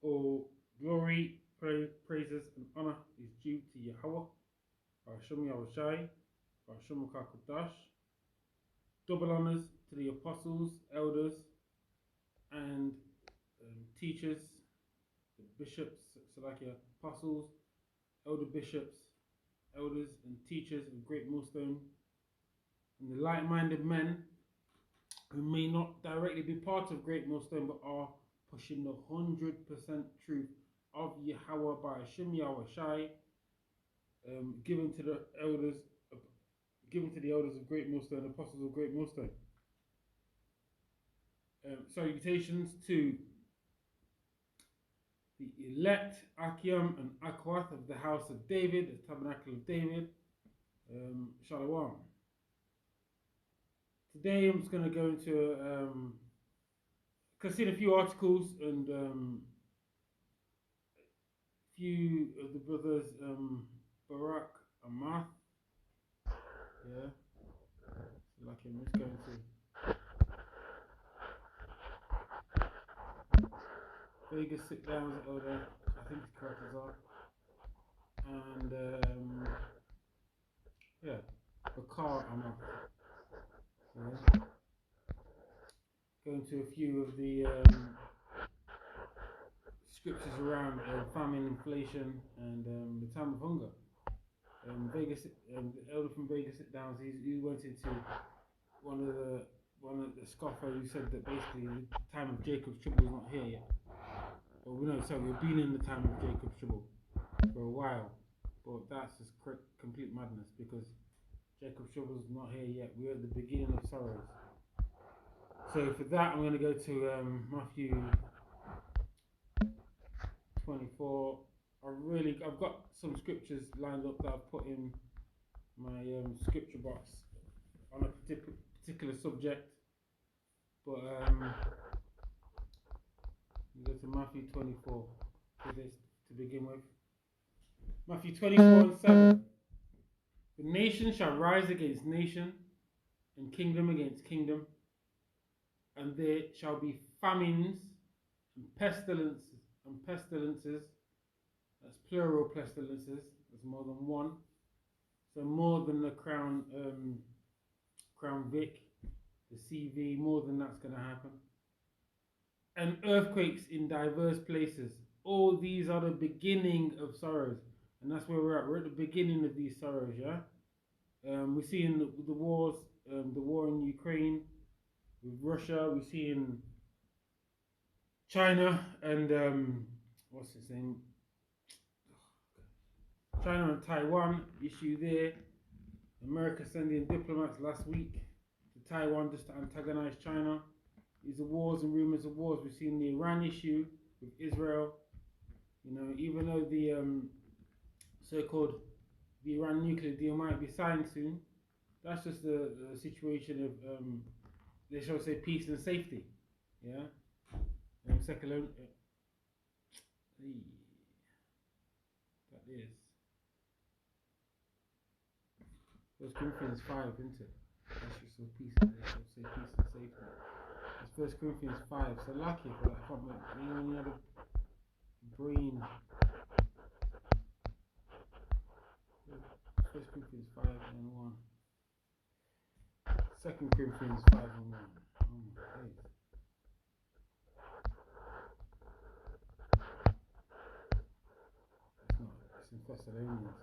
All glory, praises, and honor is due to Yahweh, Hashem Yahushai, Hashem Kakodash. Double honors to the apostles, elders, and teachers, the bishops, so like your apostles, elder bishops, elders, and teachers of Great Millstone, and the like-minded men who may not directly be part of Great Millstone but are pushing the 100% truth of Yahweh by Hashem Yahushai, given to the elders of Great Millstone, apostles of Great Millstone. Salutations to the elect Achiam and Akwath of the house of David, the tabernacle of David. Shalom. Today I'm just going to go into consider a few articles and a few of the brothers Barak and Math. Yeah, so like I'm just going to Vegas sit downs over, I think it's correct as well. And yeah, Bakar and Math. Yeah. Go into a few of the scriptures around famine, inflation, and the time of hunger. Vegas, the elder from Vegas sit downs. He went into one of the scoffer who said that basically the time of Jacob's trouble is not here yet. Well, we know, so we've been in the time of Jacob's trouble for a while, but that's just complete madness because Jacob's trouble is not here yet. We're at the beginning of sorrows. So for that, I'm going to go to Matthew 24. I've got some scriptures lined up that I've put in my scripture box on a particular subject, but we go to Matthew 24 for this to begin with. Matthew 24 and 7. The nation shall rise against nation, and kingdom against kingdom, and there shall be famines and pestilences. That's plural pestilences. There's more than one. So more than the Crown Vic, the CV, more than that's going to happen. And earthquakes in diverse places. All these are the beginning of sorrows. And that's where we're at. We're at the beginning of these sorrows, yeah? We're seeing the wars, the war in Ukraine with Russia. We're seeing China and, what's his name? China and Taiwan issue there. America sending diplomats last week to Taiwan just to antagonize China. These are wars and rumors of wars. We've seen the Iran issue with Israel. You know, even though the so-called the Iran nuclear deal might be signed soon, that's just the situation of they shall say peace and safety. Yeah. Second, that is. 1 Corinthians 5, isn't it? That's just so peace, they shall say peace and safety. It's 1 Corinthians 5. So lucky for that. I can't remember any other brain. 1 Corinthians 5 and 1. 2 Corinthians 5 and 1. Oh my days. It's not. It's in Thessalonians.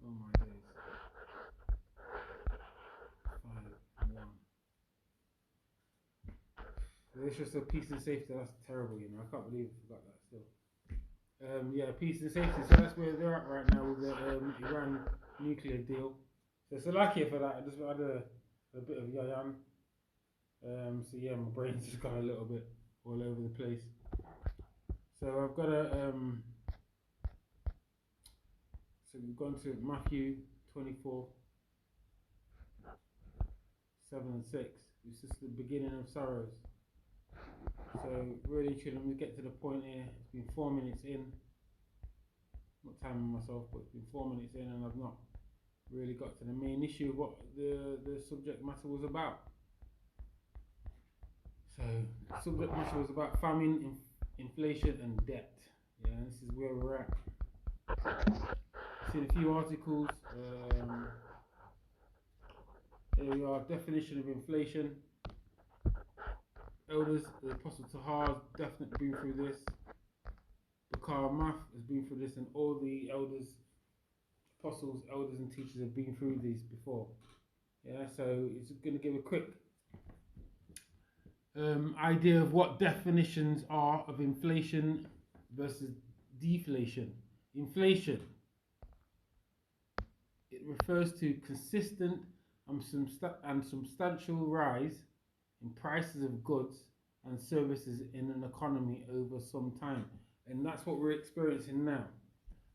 Oh my days. 5 and 1. It's just a peace and safety. That's terrible, you know. I can't believe I forgot that still. Yeah, peace and safety. So that's where they're at right now with the Iran nuclear deal. So it's a lucky for that. I just had a bit of yayan. So yeah, my brain's just gone a little bit all over the place. So I've got so we've gone to Matthew 24, 7 and 6. It's just the beginning of sorrows. So really, let me get to the point here. It's been 4 minutes in. Not timing myself, but it's been 4 minutes in, and I've not really got to the main issue of what the subject matter was about. So the subject matter was about famine, inflation and debt. Yeah, this is where we're at. Seen a few articles. Here we are. Definition of inflation. Elders, the Apostle Tahar has definitely been through this. Bakar Math has been through this, and all the elders, apostles, elders, and teachers have been through these before. Yeah, so it's going to give a quick idea of what definitions are of inflation versus deflation. Inflation, it refers to consistent and substantial rise in prices of goods and services in an economy over some time, and that's what we're experiencing now.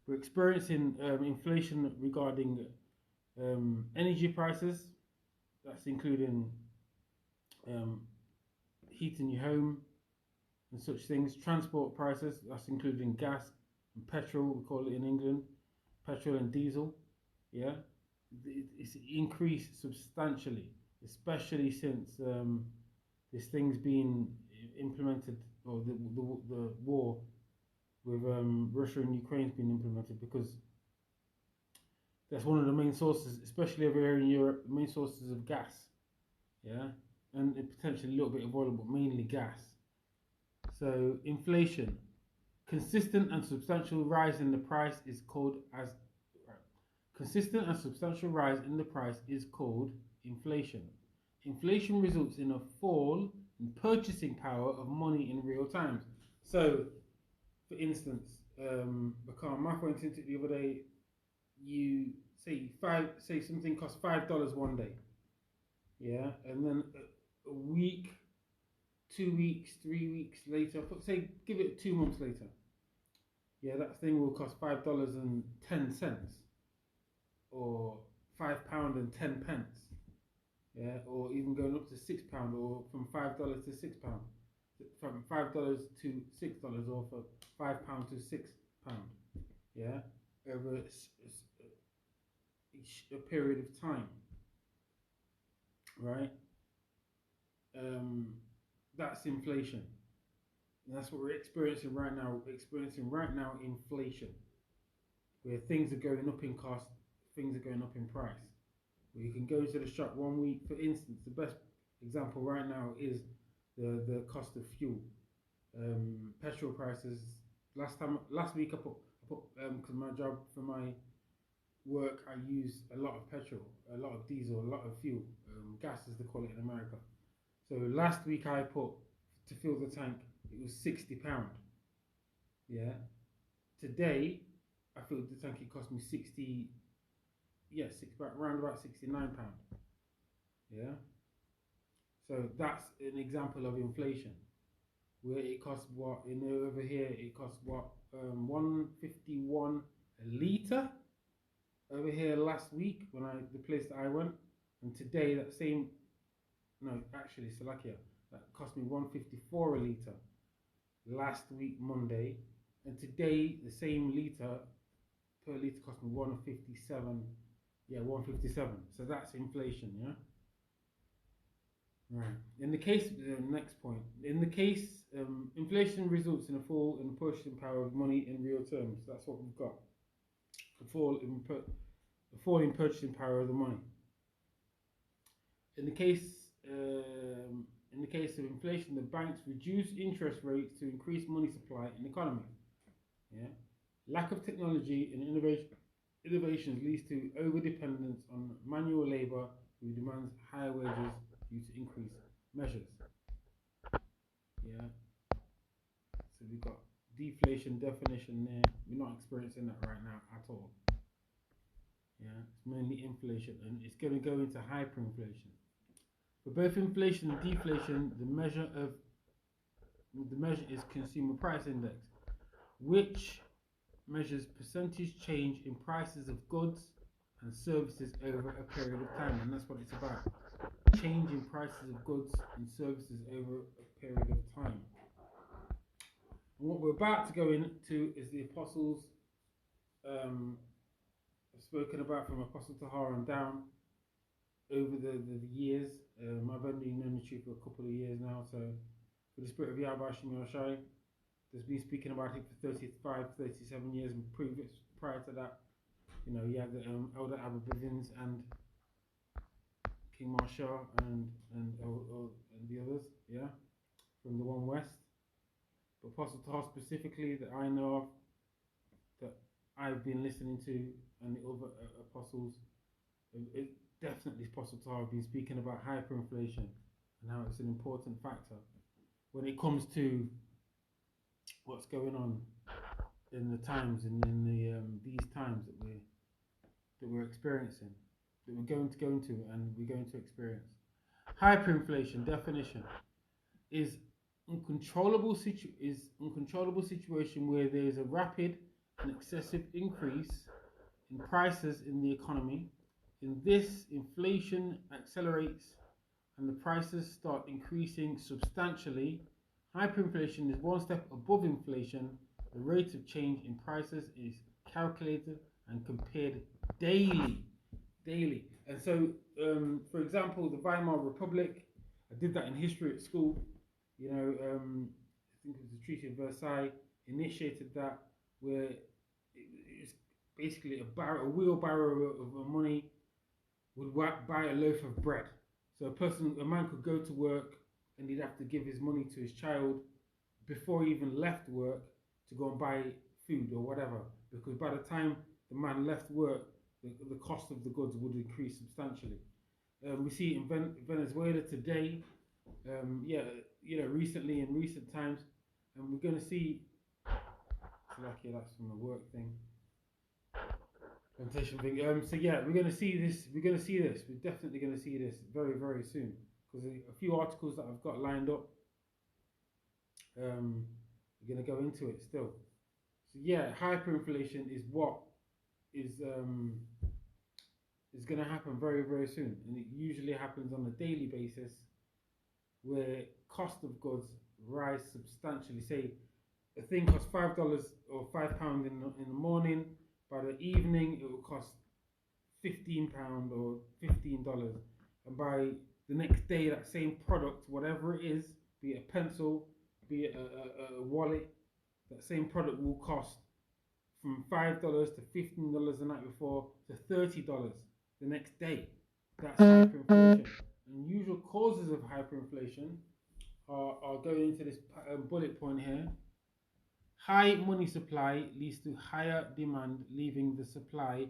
We're experiencing inflation regarding energy prices. That's including heating your home and such things. Transport prices, that's including gas and petrol, we call it in England, petrol and diesel. Yeah, it's increased substantially, especially since this thing's been implemented, or the war with Russia and Ukraine's been implemented, because that's one of the main sources, especially over here in Europe, the main sources of gas. Yeah, and potentially a little bit of oil, but mainly gas. So inflation, consistent and substantial rise in the price is called as consistent and substantial rise in the price is called inflation. Inflation results in a fall in purchasing power of money in real times. So, for instance, Bakar Math went into it the other day. You say something costs $5 one day, yeah, and then a week, 2 weeks, 3 weeks later, say give it 2 months later, yeah, that thing will cost $5.10, or £5.10, yeah, or even going up to £6, or from $5 to £6, from $5 to $6, or for £5 to £6, yeah, over a period of time, right? That's inflation. And that's what we're experiencing right now. We're experiencing right now inflation, where things are going up in cost, things are going up in price. Where you can go to the shop 1 week, for instance, the best example right now is the cost of fuel. Petrol prices. Last week I put because my job, for my work, I use a lot of petrol, a lot of diesel, a lot of fuel, gas as they call it in America. So last week I put, to fill the tank, it was £60. Yeah. Today I filled the tank, it cost me around about £69. Yeah. So that's an example of inflation, where it costs what, over here it costs what, 151 a litre over here last week when the place that I went, and today that same, no, actually Slovakia, that cost me 154 a litre last week Monday, and today the same litre per litre cost me 157. Yeah, 157. So that's inflation, yeah. Right. In the case, next point. In the case, inflation results in a fall in purchasing power of money in real terms. That's what we've got. A fall in purchasing power of the money. In the case of inflation, the banks reduce interest rates to increase money supply in the economy. Yeah. Lack of technology and innovations leads to over-dependence on manual labour, who demands higher wages due to increased measures. Yeah. So we've got deflation definition there. We're not experiencing that right now at all. Yeah, it's mainly inflation, and it's going to go into hyperinflation. For both inflation and deflation, the measure is consumer price index, which measures percentage change in prices of goods and services over a period of time, and that's what it's about. Change in prices of goods and services over a period of time. And what we're about to go into is the apostles spoken about from Apostle Tahar and down over the years. I've only known the truth for a couple of years now, so for the spirit of Yahweh Shem Yoshai, has been speaking about it for 35, 37 years, and prior to that, you know, you had the Elder Abba-Bivens and King Marshall and the others, yeah, from the One West. But Apostle Tar specifically that I know of, that I've been listening to, and the other apostles, it definitely Apostle Tar have been speaking about hyperinflation and how it's an important factor when it comes to what's going on in the times and in the these times that we're experiencing, that we're going to go into and we're going to experience. Hyperinflation definition is uncontrollable situation where there is a rapid and excessive increase in prices in the economy. In this, inflation accelerates and the prices start increasing substantially. Hyperinflation is one step above inflation. The rate of change in prices is calculated and compared daily. And so, for example, the Weimar Republic, I did that in history at school. You know, I think it was the Treaty of Versailles initiated that, where it's basically a wheelbarrow of money would buy a loaf of bread. So a man could go to work and he'd have to give his money to his child before he even left work to go and buy food or whatever, because by the time the man left work, the cost of the goods would increase substantially. We see it in Venezuela today, recently in recent times, and we're going to see. Lucky that's from the work thing, plantation thing. So yeah, we're going to see this. We're definitely going to see this very, very soon, because a few articles that I've got lined up. We're going to go into it still. So yeah, hyperinflation is what is going to happen very, very soon, and it usually happens on a daily basis, where cost of goods rise substantially. Say a thing costs $5 or £5 in the morning. By the evening, it will cost £15 or $15, and by the next day, that same product, whatever it is, be it a pencil, be it a wallet, that same product will cost from $5 to $15 the night before to $30 the next day. That's hyperinflation. And usual causes of hyperinflation are going into this bullet point here. High money supply leads to higher demand, leaving the supply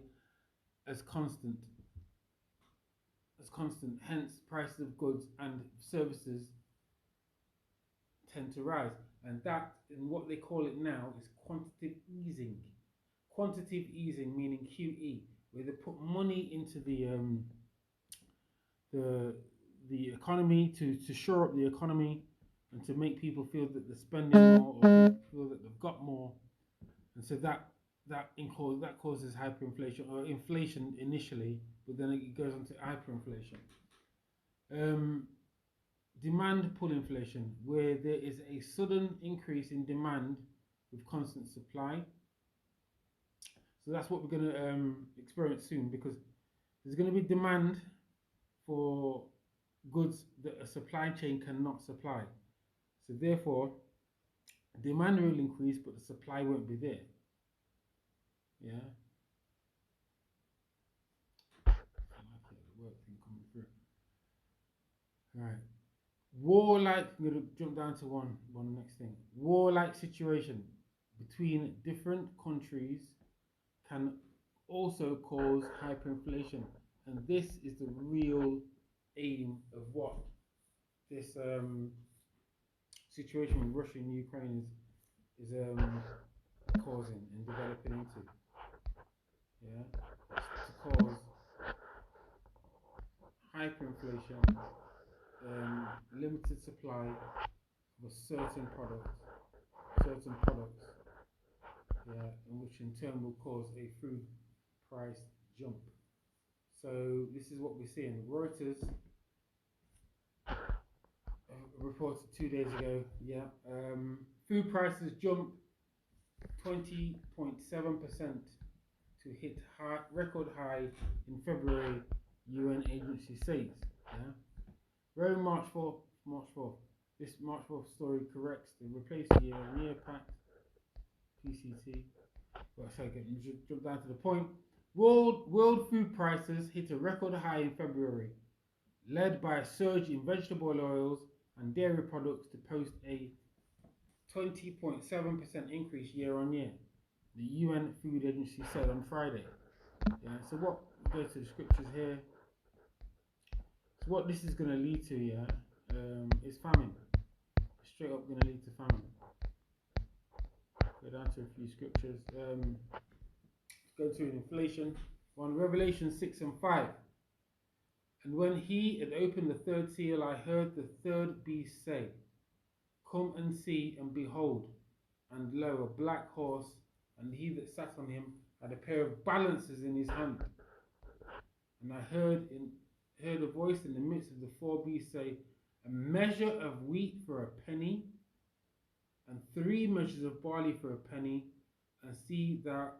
as constant. Hence, prices of goods and services tend to rise. And that, in what they call it now, is quantitative easing. Quantitative easing, meaning QE, where they put money into the economy to shore up the economy and to make people feel that they're spending more, or feel that they've got more, and so that causes hyperinflation or inflation initially, but then it goes on to hyperinflation. Demand pull inflation, where there is a sudden increase in demand with constant supply. So that's what we're going to experience soon, because there's going to be demand for goods that a supply chain cannot supply. So therefore, demand will increase, but the supply won't be there. Yeah. The work thing coming through. All right. Warlike. I'm going to jump down to one next thing. Warlike situation between different countries can also cause hyperinflation, and this is the real aim of what this situation with Russia and Ukraine is causing and developing into. Yeah, to cause hyperinflation, limited supply of a certain products, yeah, and which in turn will cause a food price jump. So this is what we're seeing. Reuters reported 2 days ago. Yeah, food prices jump 20.7% to hit record high in February. UN agency says. Yeah, very March 4th. This March 4th story corrects the replacing year pact PCT. Well, sorry, jump down to the point. World food prices hit a record high in February, led by a surge in vegetable oils and dairy products to post a 20.7% increase year on year, the UN Food Agency said on Friday. Yeah, so what, go to the scriptures here. So what this is going to lead to, yeah, is famine. Straight up going to lead to famine. Go down to a few scriptures. Go to inflation. On Revelation 6 and 5. And when he had opened the third seal, I heard the third beast say, come and see, and behold, and lo, a black horse, and he that sat on him had a pair of balances in his hand. And I heard a voice in the midst of the four beasts say, a measure of wheat for a penny, and 3 measures of barley for a penny, and see thou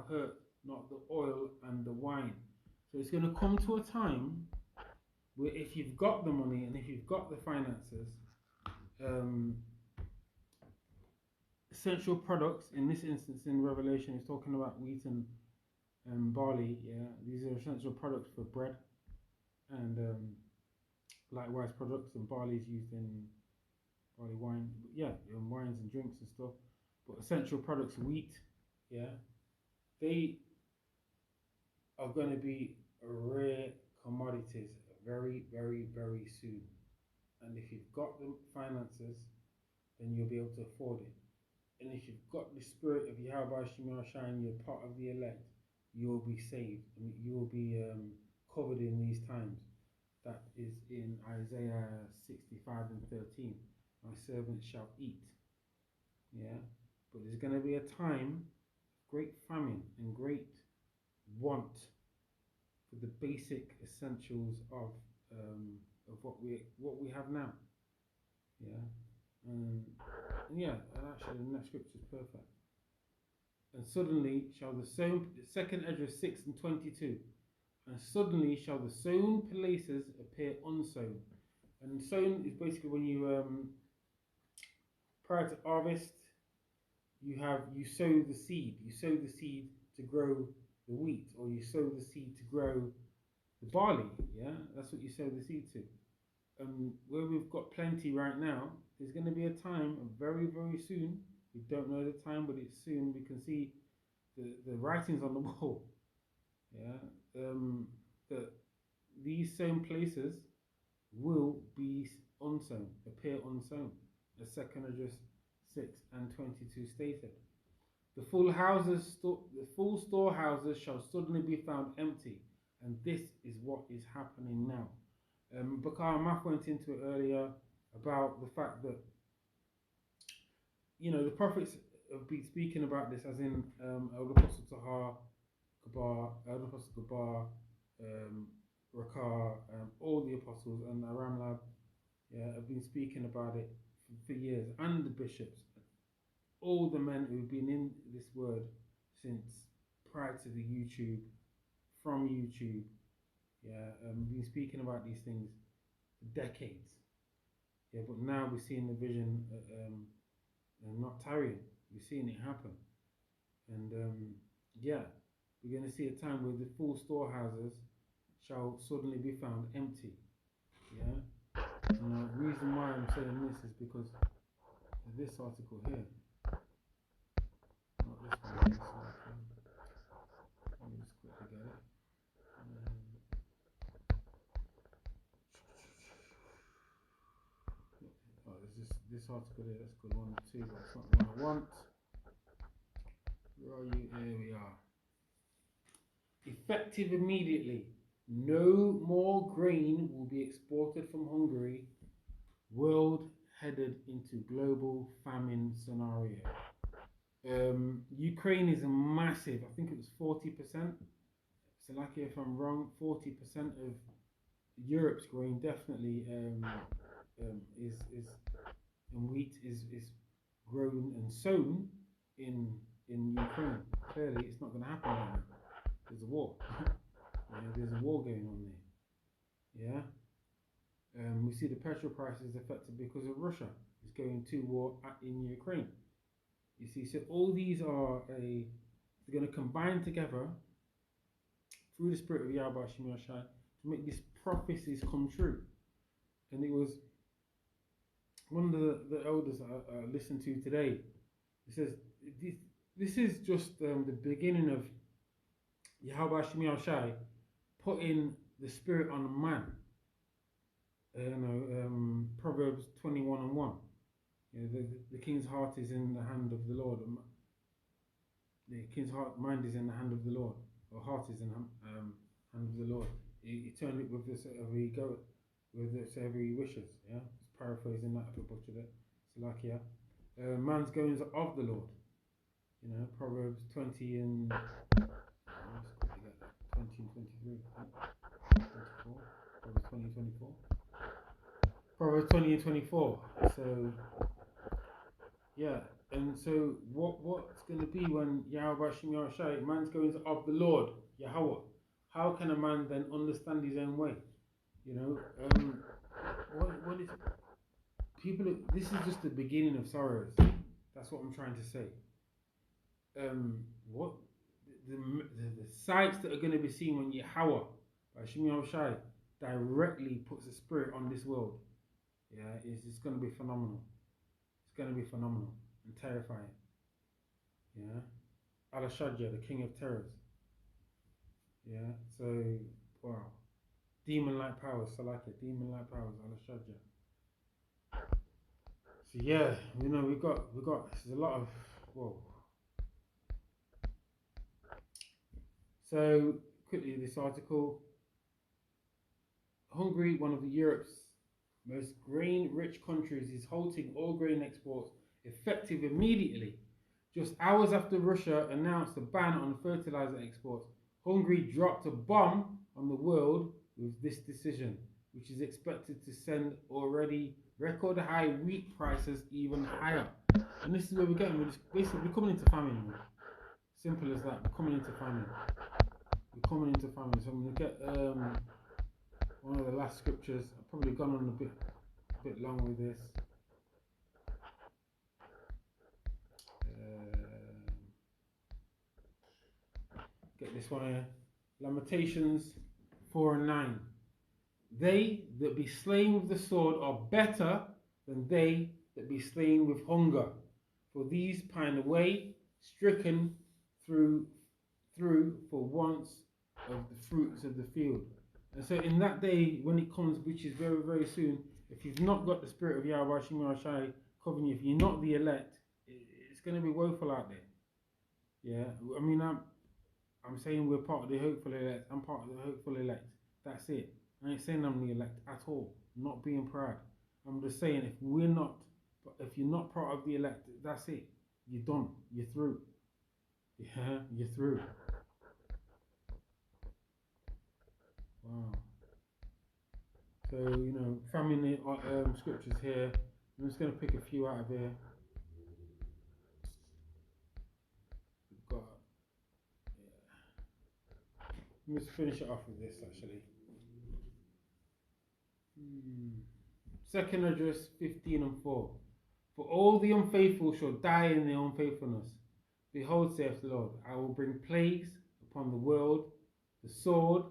hurt not the oil and the wine. So it's going to come to a time where if you've got the money and if you've got the finances, essential products, in this instance in Revelation, is talking about wheat and barley. Yeah, these are essential products for bread, and likewise products, and barley is used in barley wine. Yeah, wines and drinks and stuff. But essential products, wheat, yeah, they are going to be rare commodities very, very, very soon. And if you've got the finances, then you'll be able to afford it. And if you've got the spirit of Yahweh Shemar Shine, you're part of the elect, you'll be saved and you will be covered in these times. That is in Isaiah 65 and 13. My servants shall eat. Yeah, but there's going to be a time of great famine and great want for the basic essentials of what we have now. Yeah, and yeah, and actually the next scripture is perfect. And suddenly shall the sown, 2nd Ezra 6 and 22, and suddenly shall the sown places appear unsown. And sown is basically when you prior to harvest, you sow the seed. You sow the seed to grow the wheat, or you sow the seed to grow the barley. Yeah, that's what you sow the seed to. Where we've got plenty right now, there's going to be a time very, very soon. We don't know the time, but it's soon. We can see the writings on the wall. Yeah, that these same places will be unsown, appear unsown, as 2nd Ezra 6 and 22 stated. The full storehouses shall suddenly be found empty, and this is what is happening now. Bakar Maf went into it earlier about the fact that, you know, the prophets have been speaking about this, as in Elder Apostle Tahar, Elder Apostle Gabar, Rakar, all the apostles, and Aram Lab, yeah, have been speaking about it for years, and the bishops, all the men who've been in this word since prior to the YouTube, from YouTube, yeah, been speaking about these things for decades. Yeah, but now we're seeing the vision not tarrying. We're seeing it happen. And yeah, we're going to see a time where the full storehouses shall suddenly be found empty. Yeah, and the reason why I'm saying this is because of this article here. Not this one, this article. Let me just quickly get it. Oh, there's this article here. That's good, 1 or 2, but it's not the one I want. Where are you? Here we are. Effective immediately. No more grain will be exported from Hungary. World headed into global famine scenario. Ukraine is a massive, I think it was 40%. So lucky if I'm wrong, 40% of Europe's grain definitely is and wheat is grown and sown in Ukraine. Clearly, it's not going to happen right now. There's a war. There's a war going on there. Yeah. We see the petrol prices affected because of Russia is going to war in Ukraine. You see, so all these are they're going to combine together through the spirit of Yahweh Shem Yahshai to make these prophecies come true. And it was one of the elders I listened to today. He says this is just the beginning of Yahweh Shem Yahshai putting the spirit on man. Proverbs 21:1. The king's heart is in the hand of the Lord. The king's mind is in the hand of the Lord, or heart is in the hand of the Lord. He turned it with whatever he wishes. Yeah, just paraphrasing that if I butchered it. Salakia. Man's goings are of the Lord. Proverbs 20 and 20 and 23. 24. Proverbs 20 and 24. Proverbs 20 and 24. So, yeah. And so, what's going to be when Yahweh Shem Yahshai, man's goings of the Lord, Yahweh? How can a man then understand his own way? What is people? This is just the beginning of sorrows. That's what I'm trying to say. What the sights that are going to be seen when Yahweh, by Shem Yahshai, directly puts a spirit on this world. Yeah, it's going to be phenomenal. It's going to be phenomenal and terrifying. Yeah, Al-Shadja, the king of terrors. Yeah, so wow, demon-like powers, Salaka, demon-like powers, Al-Shadja. So yeah, we got. There's a lot of whoa. So quickly, this article. Hungary, one of Europe's most grain-rich countries, is halting all grain exports effective immediately. Just hours after Russia announced a ban on fertilizer exports, Hungary dropped a bomb on the world with this decision, which is expected to send already record-high wheat prices even higher. And this is where we're getting. We're coming into famine. Simple as that. We're coming into famine. So I'm going to get one of the last scriptures. I've probably gone on a bit long with this. Get this one here. Lamentations 4 and 9. They that be slain with the sword are better than they that be slain with hunger. For these pine away, stricken through for want of the fruits of the field. And so in that day, when it comes, which is very, very soon, if you've not got the spirit of Yahweh Shem Yahshai covering you, if you're not the elect, it's going to be woeful out there. Yeah, I mean, I'm saying we're part of the hopeful elect. I'm part of the hopeful elect. That's it. I ain't saying I'm the elect at all. I'm not being proud. I'm just saying if you're not part of the elect, that's it. You're done. You're through. Yeah, you're through. Wow. So, family scriptures here. I'm just going to pick a few out of here. We've got, let's finish it off with this actually. Second address 15 and 4. For all the unfaithful shall die in their unfaithfulness. Behold, saith the Lord, I will bring plagues upon the world, the sword,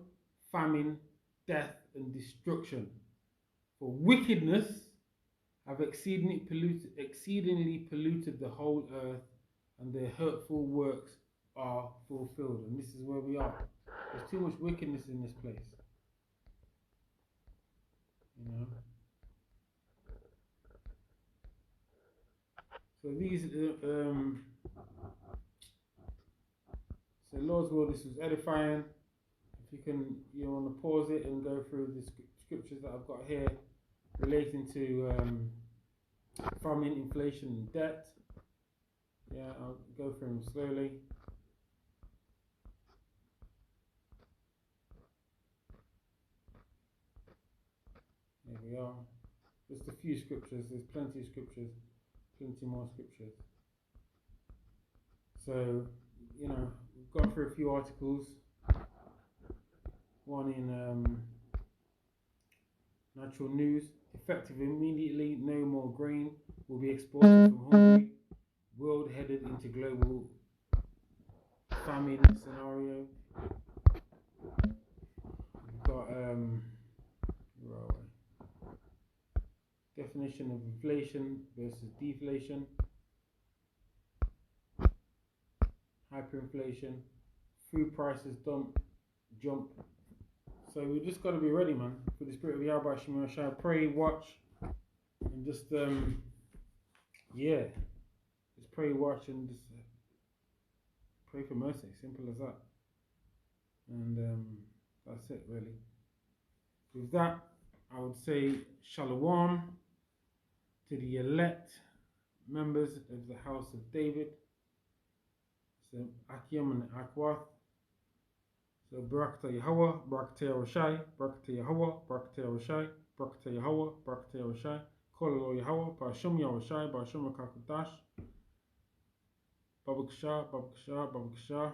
famine, death, and destruction. For wickedness have exceedingly polluted the whole earth, and their hurtful works are fulfilled. And this is where we are. There's too much wickedness in this place. So these, so Lord's will, this was edifying. If you can, want to pause it and go through the scriptures that I've got here relating to famine, inflation, and debt. Yeah, I'll go through them slowly. There we are. Just a few scriptures. There's plenty of scriptures. Plenty more scriptures. So, we've gone through a few articles. One in Natural News. Effective immediately, no more grain will be exported from Hungary. World headed headed into global famine scenario. We've got where are we? Definition of inflation versus deflation, hyperinflation, food prices jump. So we just got to be ready, man, for the spirit of Yahweh Shema Shai. Pray, watch, and just just pray, watch, and just pray for mercy. Simple as that. And that's it, really. With that, I would say Shalom to the elect members of the house of David. So Akim and Akwath. So Barakata Yahweh, Barakata Yahushai, Barakata Yahweh, Barakata Yahushai, Barakata Yahweh, Barakata Yahushai, Kololo Yahweh, Bashum Yahushai, Bashum Kakutash, Babakshah, Babakshah, Babakshah,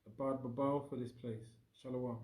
Abad Babal for this place. Shalom.